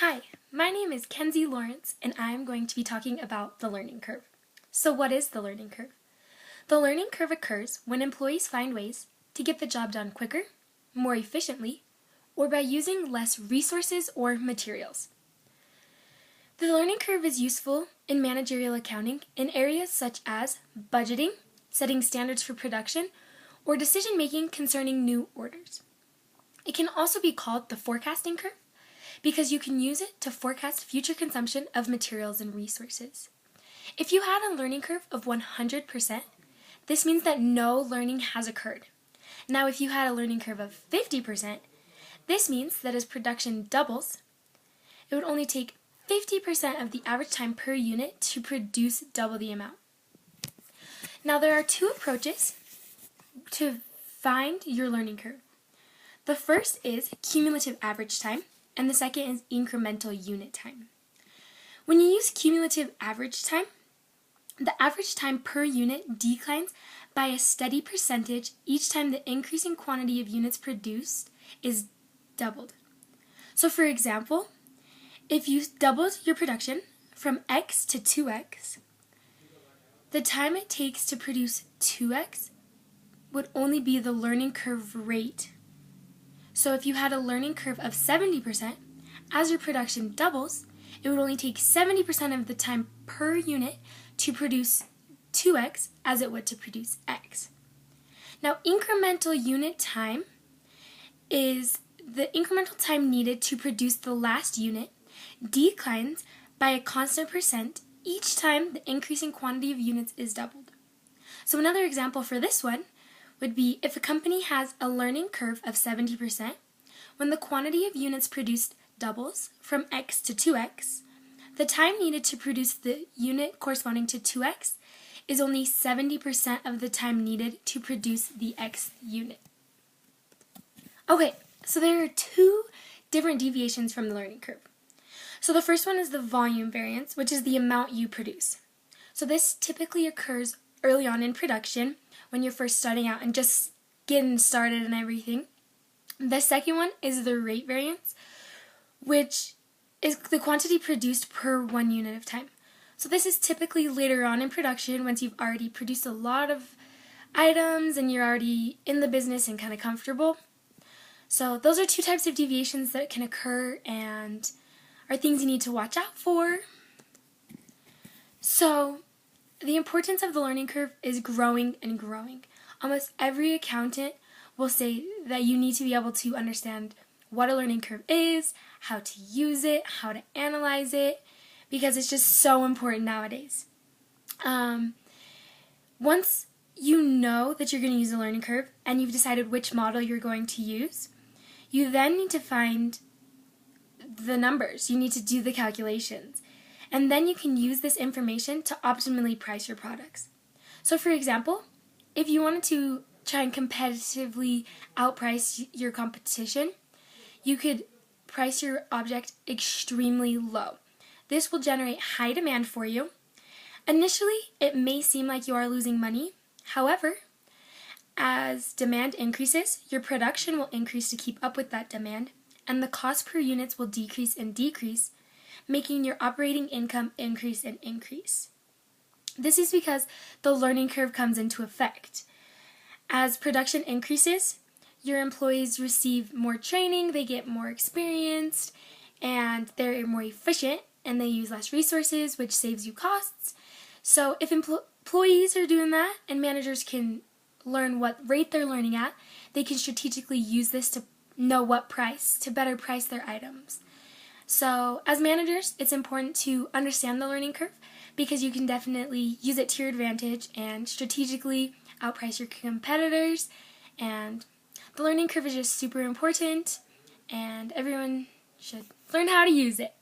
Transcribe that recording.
Hi, my name is Kenzie Lawrence, and I am going to be talking about the learning curve. So what is the learning curve? The learning curve occurs when employees find ways to get the job done quicker, more efficiently, or by using less resources or materials. The learning curve is useful in managerial accounting in areas such as budgeting, setting standards for production, or decision-making concerning new orders. It can also be called the forecasting curve because you can use it to forecast future consumption of materials and resources. If you had a learning curve of 100%, this means that no learning has occurred. Now, if you had a learning curve of 50%, this means that as production doubles, it would only take 50% of the average time per unit to produce double the amount. Now, there are two approaches to find your learning curve. The first is cumulative average time, and the second is incremental unit time. When you use cumulative average time, the average time per unit declines by a steady percentage each time the increasing quantity of units produced is doubled. So for example, if you doubled your production from X to 2X, the time it takes to produce 2X would only be the learning curve rate. So if you had a learning curve of 70%, as your production doubles, it would only take 70% of the time per unit to produce 2X as it would to produce X. Now, incremental unit time is the incremental time needed to produce the last unit declines by a constant percent each time the increasing quantity of units is doubled. So another example for this one would be if a company has a learning curve of 70%, when the quantity of units produced doubles from X to 2X, the time needed to produce the unit corresponding to 2X is only 70% of the time needed to produce the X unit. Okay, so there are two different deviations from the learning curve. So the first one is the volume variance, which is the amount you produce. So this typically occurs early on in production when you're first starting out and just getting started and everything. The second one is the rate variance, which is the quantity produced per 1 unit of time. So this is typically later on in production once you've already produced a lot of items and you're already in the business and kind of comfortable. So those are two types of deviations that can occur and are things you need to watch out for. So the importance of the learning curve is growing and growing. Almost every accountant will say that you need to be able to understand what a learning curve is, how to use it, how to analyze it, because it's just so important nowadays. Once you know that you're going to use a learning curve and you've decided which model you're going to use, you then need to find the numbers. You need to do the calculations. And then you can use this information to optimally price your products. So for example, if you wanted to try and competitively outprice your competition, you could price your object extremely low. This will generate high demand for you. Initially, it may seem like you are losing money. However, as demand increases, your production will increase to keep up with that demand, and the cost per units will decrease and decrease, making your operating income increase and increase. This is because the learning curve comes into effect. As production increases, your employees receive more training, they get more experienced, and they're more efficient, and they use less resources, which saves you costs. So if employees are doing that, and managers can learn what rate they're learning at, they can strategically use this to know what price, to better price their items. So as managers, it's important to understand the learning curve because you can definitely use it to your advantage and strategically outprice your competitors. And the learning curve is just super important and everyone should learn how to use it.